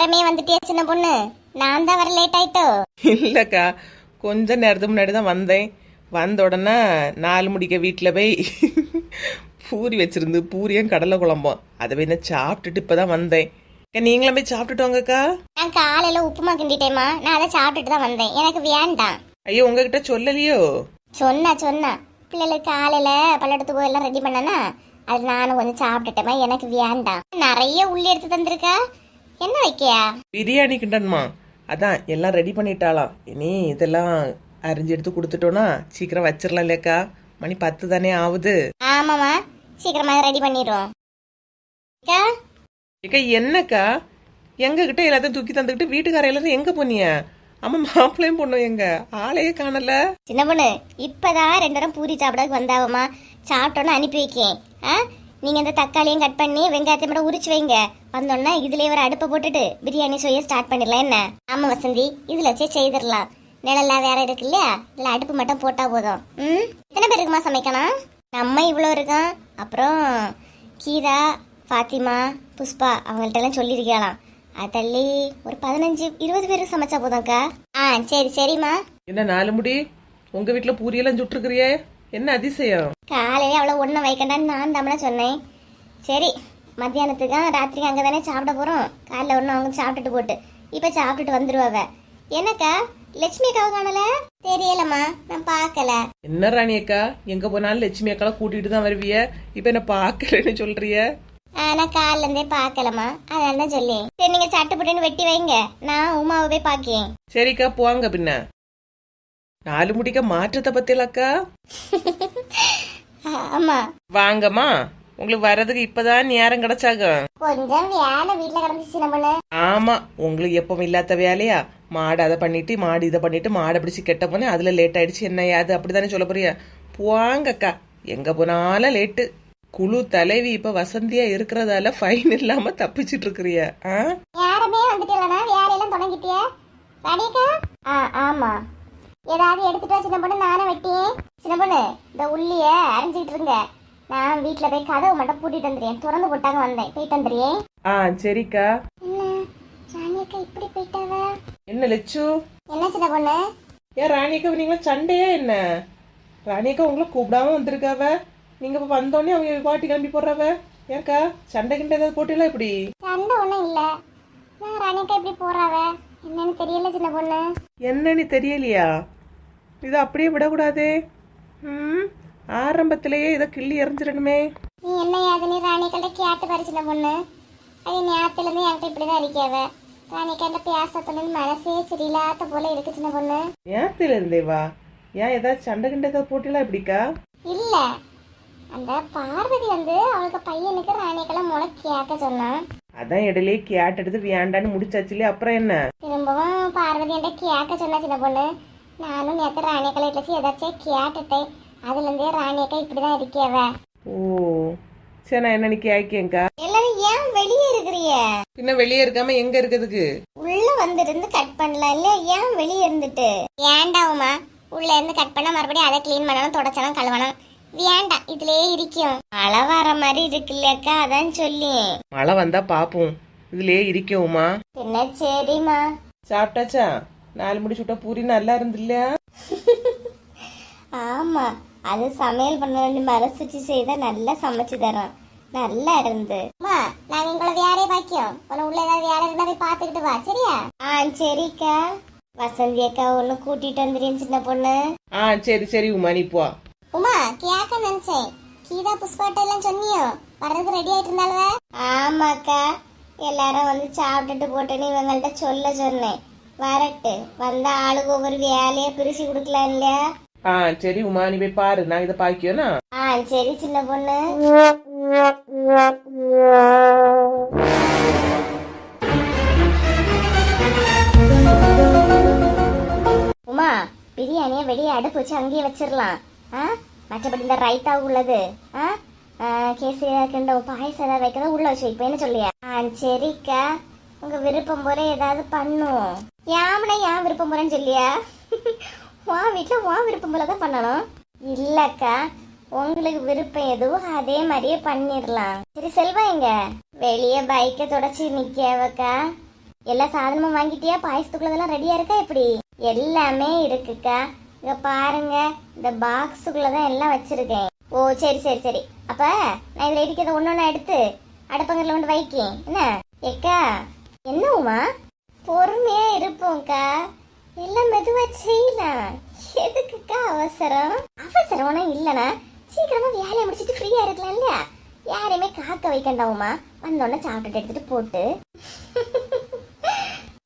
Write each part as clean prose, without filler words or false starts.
நேரமே வந்துட்டியா சின்ன பொண்ணு? நான் தான் வர லேட் ஆயிட்டோ? இல்லக்கா, கொஞ்ச நேரத்துக்கு முன்னாடி தான் வந்தேன். வந்த உடனே 4 முடிக்க வீட்டில் போய் பூரி வச்சிருந்து பூரியும் கடலை குழம்பும் அதை போய் நான் சாப்பிட்டுட்டு இப்பதான் வந்தேன். நீங்களும் போய் சாப்பிட்டுட்டு வாங்கக்கா. நான் காலையில உப்புமா கிண்டிட்டேமா, நான் அதை சாப்பிட்டுட்டு தான் வந்தேன். எனக்கு வேண்டாம். ஐயோ, உங்ககிட்ட சொல்லலையோ? சொன்னா பிள்ளைகளுக்கு காலையில பல்லடத்துக்கு எல்லாம் ரெடி பண்ணனா, அது நானும் கொஞ்சம் சாப்பிட்டுட்டேமா. எனக்கு வேண்டாம். நிறைய உள்ளி எடுத்து தந்திருக்கா, என்ன வைக்கியா? பிரியாணி கிண்டன்மா. அதான் எல்லாம் ரெடி பண்ணிட்டாலாம். இனி இதெல்லாம் அரிஞ்சு எடுத்து கொடுத்துட்டோன்னா சீக்கிரம் வச்சிடலாம் இல்லையாக்கா? மணி 10 தானே ஆகுது. ஆமாமா, சீக்கிரமா ரெடி பண்ணிடுவோம். ஏக்கா என்னக்கா, எங்க கிட்ட எல்லாத்தையும் தூக்கி தந்துக்கிட்டு வீட்டுக்கார எல்லாரும் எங்க போனிய? ஆமா, மாப்பிள்ளையும் பொண்ணும் எங்க? ஆளையே காணல. சின்ன பொண்ணு இப்பதான் 2 நேரம் பூரி சாப்பிடக்கு வந்தாவமா, சாப்பிட்டோன்னு அனுப்பி வைக்கேன். நீங்க இந்த தக்காளியும் கட் பண்ணி வெங்காயத்தை மட்டும் உரிச்சு வைங்க. வந்தோன்னா இதுலயே ஒரு அடுப்பை போட்டுட்டு பிரியாணி செய்ய ஸ்டார்ட் பண்ணிடலாம். என்ன? ஆமா வசந்தி, இதுல வச்சே செய்திடலாம். நிழல்லாம் வேற இருக்கு இல்லையா, இதுல அடுப்பு மட்டும் போட்டா போதும். எத்தனை பேருக்குமா சமைக்கணும்? நம்ம இவ்வளோ இருக்கோம். அப்புறம் கீதா, ஃபாத்திமா, புஷ்பா அவங்கள்ட்ட எல்லாம் சொல்லியிருக்கலாம். அது தள்ளி ஒரு 15-20 பேருக்கு சமைச்சா போதும்க்கா. சரி சரிம்மா. என்ன 4 முடி உங்க வீட்டுல பூரியெல்லாம் சுட்டுருக்கிறியே, என்ன அதிசயம்? காலையில அவ்வளோ ஒன்றும் வைக்கண்டான்னு நான் தமிழா சொன்னேன். சரி, மத்தியானத்துக்கு ராத்திரிக்கு அங்கே தானே சாப்பிட போகிறோம். காலைல ஒன்றும் அவங்க சாப்பிட்டுட்டு போட்டு இப்போ சாப்பிட்டுட்டு வந்துடுவாங்க. என்னக்கா லட்சுமி அக்காவை காணல? தெரியலம்மா, நான் பார்க்கல. என்ன ராணி அக்கா, எங்க போனாலும் லட்சுமி அக்காவை கூட்டிட்டு தான் வருவிய, இப்ப என்ன பார்க்கலன்னு சொல்றிய? நான் காலில இருந்தே பார்க்கலம்மா, அதனால தான் சொல்லி. சரி, நீங்க சட்டுப்புட்டுன்னு வெட்டி வைங்க, நான் உமாவை போய் பார்க்கேன். சரிக்கா, போவாங்க. பின்ன 4 முடிக்க மாற்றத்தை பத்தியலாக்கா? ஆமா வாங்கம்மா, உங்களுக்கு வர்றதுக்கு இப்பதான் நேரம் கிடைச்சாங்க. கொஞ்சம் வேலை வீட்டுல கிடந்துச்சு நம்ம. ஆமா, உங்களுக்கு எப்பவும் இல்லாத வேலையா? மாடு அதை பண்ணிட்டு மாடு இதை பண்ணிட்டு மாடை பிடிச்சி கெட்ட போனே அதுல லேட் ஆயிடுச்சு. என்ன யாது அப்படித்தானே சொல்ல போறியா? போவாங்கக்கா, எங்க போனாலும் லேட்டு. குழு தலைவி இப்ப வசந்தியா இருக்கிறதால ஃபைன் இல்லாம தப்பிச்சிட்டு இருக்கிறியா? யாருமே வந்துட்டேலனா வேலையெல்லாம் தொடங்கிட்டியா ராணிக்கா? ஆமா, ஏதாவது எடுத்துட்டு வா சின்ன பொண்ணு, நானே வெட்டியேன். சின்ன பொண்ணு, இந்த உள்ளிய அரைஞ்சிட்டு இருங்க, நான் வீட்டுல போய் கதவு மட்டும் பூட்டிட்டு வந்துடுறேன். திறந்து போட்டாங்க வந்தேன், போயிட்டு வந்துடுறேன். சரிக்கா. என்ன ராணிக்கா இப்படி போயிட்டாவ? என்ன லட்சு? என்ன சின்ன பொண்ணு? ஏன் ராணியக்கா நீங்களா சண்டையா என்ன? ராணியக்கா உங்களை கூப்பிடாம வந்திருக்காவ, நீங்க இப்ப வந்தோடனே அவங்க பாட்டி கிளம்பி போடுறாவ. ஏக்கா சண்டை கிண்ட ஏதாவது போட்டிலாம்? இப்படி சண்டை ஒண்ணும் இல்ல, நான் ராணிக்கா இப்படி போறாவ என்னன்னு தெரியல சின்ன பொண்ணு. என்னன்னு தெரியலையா? இதை அப்படியே விடக்கூடாதே. ஆரம்பத்திலேயே இதை கிள்ளி எறிஞ்சிடணுமே. நீ என்ன யாதுன்னு ராணிக்கிட்ட கேட்டு பாரு சின்ன பொண்ணு. அது நேரத்துல இருந்து என்கிட்ட இப்படிதான் இருக்காவ. ராணிக்கிட்ட பேசத்தோன்னு மனசே சரியில்லாத போல இருக்கு சின்ன பொண்ணு. நேரத்துல இருந்தே வா, ஏன் ஏதாவது சண்டை கிண்ட ஏதாவது போட்டிலாம் எப்படிக்கா? இல்ல, அந்த பார்வதி வந்து அவளுக்கு பையனுக்கு ராணிக்கெல்லாம் முளை கேட்க சொன்னான். அதான் இடையிலே கேட்டது வேண்டான்னு முடிச்சாச்சுலே, அப்புறம் என்ன? திரும்பவும் பார்வதி என்கிட்ட கேட்க சொன்னா சின்ன பொண்ணு. நானும் நேற்று ராணியக்கலை வச்சு ஏதாச்சும் கேட்டுட்டேன். அதுல இருந்தே ராணியக்கா இப்படிதான் இருக்கியவ. ஓ சரி, நான் என்ன கேக்கேங்கா? எல்லாரும் ஏன் வெளியே இருக்கிறிய? பின்ன வெளியே இருக்காம எங்க இருக்கிறதுக்கு? உள்ள வந்துருந்து கட் பண்ணலாம் இல்ல, ஏன் வெளியே இருந்துட்டு? ஏண்டாவுமா, உள்ள இருந்து கட் பண்ண மறுபடியும் அதை கிளீன் பண்ணணும், தொடச்சணும், கழுவணும். வேண்டாம், இதுலயே இருக்கும். மழை வர மாதிரி இருக்கு இல்லக்கா, அதான் சொல்லி. மழை வந்தா பாப்போம், இதுலயே இருக்குமா? என்ன சரிம்மா. சாப்பிட்டாச்சா? 4 முடி சுட்ட பூரி நல்லா இருந்து இல்லையா? ஆமா, அது சமையல் பண்ண வேண்டிய மரசுச்சி செய்தா நல்லா சமைச்சு தரோம், நல்லா இருந்து. நாங்க எங்களை வேறே பாக்கியோம், உள்ள ஏதாவது வேலை இருந்தா போய் பாத்துக்கிட்டு வா, சரியா? சரிக்கா. வசந்தி அக்கா ஒண்ணு கூட்டிட்டு வந்துடுறேன் சின்ன பொண்ணு. சரி சரி உமா, நீ போ. உமா, கேட்க நினைச்சேன், கீதா புஷ்பாட்ட எல்லாம் சொன்னியோ, வர்றதுக்கு ரெடி ஆயிட்டு இருந்தாலுவ? ஆமாக்கா, எல்லாரும் வந்து சாப்பிட்டுட்டு போட்டேன்னு இவங்கள்ட்ட சொல்ல சொன்னேன். வரட்டு, வந்த ஆளுக்கு ஒவ்வொரு வேலையை பிரிச்சு கொடுக்கலாம் இல்லையா? சரி உமா, நீ போய் பாரு, நான் இதை பாக்கியோனா? சரி சின்ன பொண்ணு. உமா, பிரியாணியை வெளியே அடுப்பு வச்சு அங்கேயே வச்சிடலாம். மற்றபடி இந்த ரைத்தா உள்ளது, கேசரியா கிண்டம், பாயசம் ஏதாவது வைக்கிறதா உள்ள வச்சு வைப்பேன்னு சொல்லியா? சரிக்கா, உங்க விருப்பம் போல ஏதாவது பண்ணும். யாமனா ஏன் விருப்பம் போறேன்னு சொல்லியா? உன் வீட்டுல உன் விருப்பம் போலதான் பண்ணணும். இல்லக்கா, உங்களுக்கு விருப்பம் எதுவும் அதே மாதிரியே பண்ணிடலாம். சரி செல்வா, எங்க வெளியே பைக்கை தொடச்சி நிக்கவக்கா? எல்லா சாதனமும் வாங்கிட்டியா? பாயசத்துக்குள்ளதெல்லாம் ரெடியா இருக்கா எப்படி? எல்லாமே இருக்குக்கா. இங்க பாருங்க, இந்த பாக்ஸுக்குள்ளதான் எல்லாம் வச்சிருக்கேன். ஓ சரி சரி சரி. அப்ப நான் இதுல இருக்கிறத ஒன்னொன்னா எடுத்து அடுப்பங்கரில் கொண்டு வைக்கேன். என்ன ஏக்கா? என்ன உமா? பொறுமையா இருப்போம்க்கா, எல்லாம் மெதுவா செய்யலாம். எதுக்குக்கா அவசரம்? அவசரம் ஒன்றும் இல்லைண்ணா, சீக்கிரமா வேலையை முடிச்சிட்டு ஃப்ரீயா இருக்கலாம் இல்லையா? யாரையுமே காக்க வைக்கண்டாவுமா, வந்தோடனே சாப்பிட்டுட்டு எடுத்துட்டு போட்டு.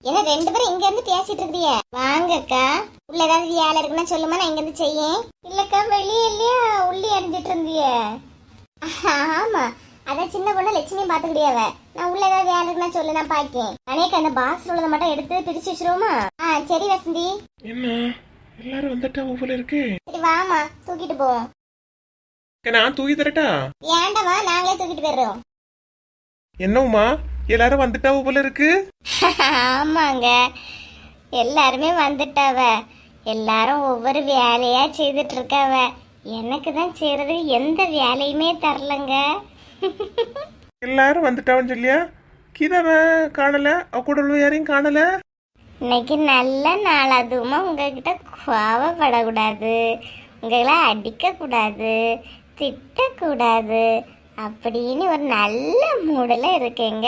ஏன்னா 2 பேரும் இங்க இருந்து பேசிட்டு இருக்கிறிய. வாங்கக்கா, உள்ள ஏதாவது வேலை இருக்குன்னா சொல்லுமா, நான் இங்க இருந்து செய்யேன். இல்லக்கா வெளியே இல்லையா உள்ளே அணிஞ்சிட்டு இருந்திய? ஆமா, அதான் சின்ன பொண்ணு லட்சுமியும் பாத்துக்கிட்டியாவ. நான் உள்ள ஏதாவது வேலை இருக்குன்னா சொல்லு, நான் பாக்கேன். அனேக்கா அந்த பாக்ஸ்ல உள்ளதை மட்டும் எடுத்து பிரிச்சு வச்சிருவோமா? சரி வசந்தி. என்ன எல்லாரும் வந்துட்டா போல இருக்கு. சரி வாமா, தூக்கிட்டு போவோம். நான் தூக்கி தரட்டா? ஏண்டமா, நாங்களே தூக்கிட்டு போயிடுறோம். என்னவுமா எல்லாரும் வந்துட்டா போல இருக்கு? ஆமாங்க, எல்லாருமே வந்துட்டாவ. எல்லாரும் ஒவ்வொரு வேலையா செய்துட்டு இருக்காவ. எனக்கு தான் செய்யறது எந்த வேலையுமே தரலங்க. எல்லாரும் வந்துட்டாவன்னு சொல்லியா? கீதாவ காணல, அவ கூட உள்ள யாரையும் காணல. இன்னைக்கு நல்ல நாள், அதுவுமா உங்ககிட்ட கோவப்படக்கூடாது, உங்களை அடிக்க கூடாது, திட்டக்கூடாது அப்படின்னு ஒரு நல்ல மூடல இருக்கேங்க.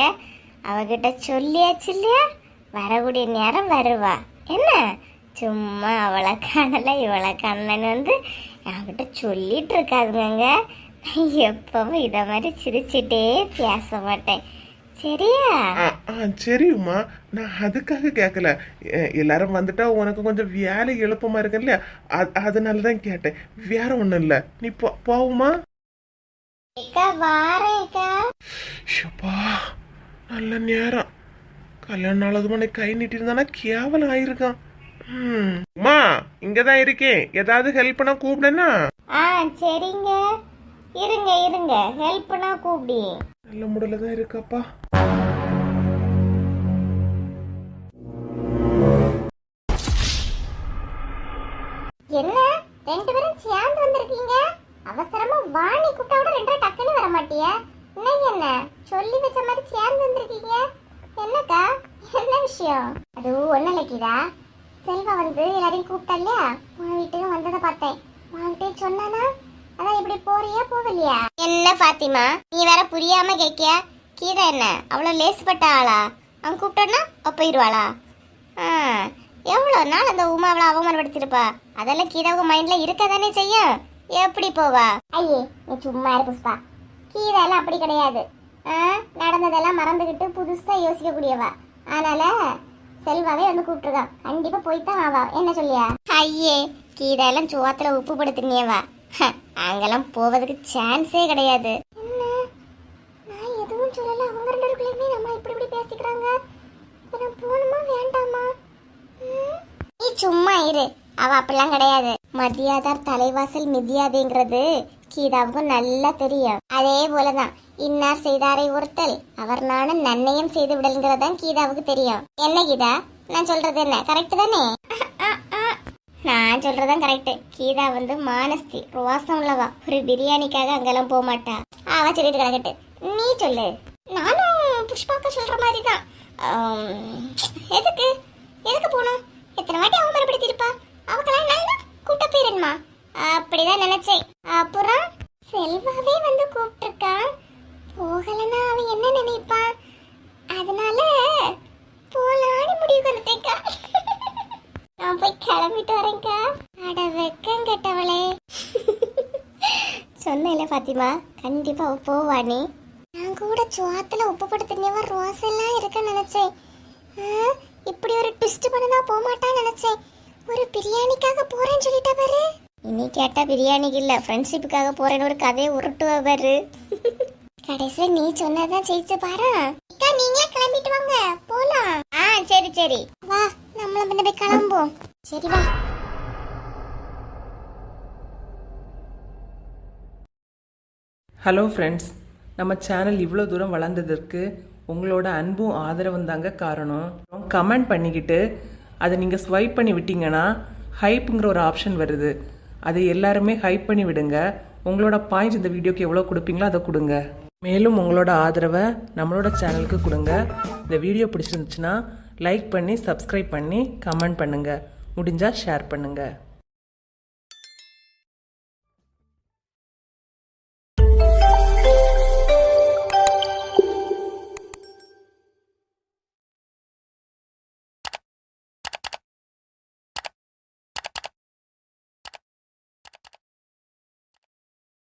அவகிட்ட சொல்லியாச்சு இல்லையா, வரக்கூடிய நேரம் வருவா. என்ன சும்மா அவளை காணல இவளை காணலன்னு அவகிட்ட சொல்லிட்டு இருக்காதுங்க. நான் எப்பவும் இத மாதிரி சிரிச்சிட்டே பேச மாட்டேன், சரியா? சரிம்மா, நான் அதுக்காக கேட்கல. எல்லாரும் வந்துட்டா உனக்கு கொஞ்சம் வேலை எழுப்பமா இருக்கு இல்லையா, அதனாலதான் கேட்டேன். வேற ஒண்ணும் இல்ல. நீ போவுமா? நல்ல நேரம். கல்யாண நாளது கை நீட்டி இருந்தானா கேவலம் ஆயிருக்கான். உமா இங்கதான் இருக்கேன், ஏதாவது ஹெல்ப் பண்ணா கூப்பிடுனா? சரிங்க, இருங்க இருங்க, ஹெல்ப் பண்ணா கூப்பிடி. நல்ல முடல தான் இருக்கப்பா. என்ன 2 பேரும் சேர்ந்து வந்திருக்கீங்க? அவசரமா வாணி கூப்பிட்டா 2 டக்குன்னு வர மாட்டியா? இன்னைக்கு என்ன சொல்லி வச்ச மாதிரி சேர்ந்து வந்திருக்கீங்க? என்னக்கா, என்ன விஷயம்? அது ஒண்ணு இல்லைக்கிதா, செல்வா எல்லாரையும் கூப்பிட்டா இல்லையா, உன் வீட்டுக்கு வந்ததை பார்த்தேன். உன்கிட்ட சொன்னானா? அதான் இப்படி போறியா போகலையா? என்ன பாத்திமா, நீ வேற புரியாம கேக்கிய. கீதா என்ன அவ்வளவு லேசுப்பட்ட ஆளா? அவன் கூப்பிட்டோன்னா போயிருவாளா? எவ்வளவு நாள் அந்த உமா அவளை அவமானப்படுத்திருப்பா. அதெல்லாம் கீதாவுக்கு மைண்ட்ல இருக்கதானே செய்யும். எப்படி போவா? ஐயே நீ சும்மா இரு புஷ்பா, கீதா எல்லாம் அப்படி கிடையாது. நடந்ததெல்லாம் மறந்துகிட்டு புதுசா யோசிக்க கூடியவா. அதனால செல்வாவே கூப்பிட்டுருக்கா, கண்டிப்பா போய்தான் ஆவா. என்ன சொல்லியா? ஐயே கீதா எல்லாம் சுவாத்துல உப்பு படுத்துனியவா, அங்கெல்லாம் போவதுக்கு சான்ஸே கிடையாது. என்ன நான் எதுவும் சொல்லல, அவங்க 2 பேருக்குள்ளேயுமே நம்ம இப்படி பேசிக்கிறாங்க. நான் போணுமா வேண்டாமா? நீ சும்மா இரு, அவ அப்படிலாம் கிடையாது. மதியாதார் தலைவாசல் மிதியாதேங்கிறது கீதாவுக்கும் நல்லா தெரியும். அதே போலதான் இன்னார் செய்தாரை ஒருத்தல் அவர் நானும் நன்மையும் செய்து விடல்ங்கிறதான் கீதாவுக்கு தெரியும். என்ன கீதா, நான் சொல்றது என்ன கரெக்ட் தானே? நான் சொல்றதான் கரெக்ட். கீதா மானஸ்தி ரோசம் உள்ளவா. ஒரு பிரியாணிக்காக அங்கெல்லாம் போக மாட்டா. அவ சொல்லிட்டு கிடக்கட்டு, நீ சொல்லு. நானும் புஷ்பாக்க சொல்ற மாதிரிதான். எதுக்கு எதுக்கு போனோம்? எத்தனை வாட்டி அவமானப்படுத்திருப்பா. அவக்கெல்லாம் நல்லா கூட்ட போயிடணுமா? அப்படிதான் நினைச்சேன். அப்புறம் செல்வாவே கூப்பிட்டுருக்கான். போகலன்னா அவன் என்ன நினைப்பான்? அதனால போலான்னு முடிவு வந்துட்டேக்கா. நான் போய் கிளம்பிட்டு வரேன்க்கா. அட வெக்கம் கெட்டவளே. சொன்னேல பாத்திமா, கண்டிப்பா போவா. நீ நான் கூட சுவாத்துல உப்பு படுத்தினவா ரோசெல்லாம் இருக்குன்னு நினைச்சேன். இப்படி ஒரு ட்விஸ்ட் பண்ணனா போக மாட்டான்னு நினைச்சேன். ஒரு பிரியாணிக்காக போறேன்னு சொல்லிட்டா பாரு. இனி கேட்டா பிரியாணிக்கு இல்ல ஃப்ரெண்ட்ஷிப்புக்காக போறேன்னு ஒரு கதையை உருட்டுவா பாரு. கடைசியில நீ சொன்னதான் ஜெயிச்சு பாரு. அக்கா நீங்களே கிளம்பிட்டு வாங்க, போலாம். சரி சரி வா, நம்மளும் பின்ன போய் கிளம்புவோம். சரி வா. ஹலோ ஃப்ரெண்ட்ஸ், நம்ம சேனல் இவ்வளோ தூரம் வளர்ந்ததற்கு உங்களோட அன்பும் ஆதரவும் தாங்க காரணம். கமெண்ட் பண்ணிக்கிட்டு அதை நீங்கள் ஸ்வைப் பண்ணி விட்டீங்கன்னா ஹைப்புங்கிற ஒரு ஆப்ஷன் வருது. அதை எல்லாருமே ஹைப் பண்ணி விடுங்க. உங்களோட பாயிண்ட்ஸ் இந்த வீடியோக்கு எவ்வளோ கொடுப்பீங்களோ அதை கொடுங்க. மேலும் உங்களோட ஆதரவை நம்மளோட சேனலுக்கு கொடுங்க. இந்த வீடியோ பிடிச்சிருந்துச்சுன்னா லைக் பண்ணி சப்ஸ்கிரைப் பண்ணி கமெண்ட் பண்ணுங்கள். முடிஞ்சால் ஷேர் பண்ணுங்கள்.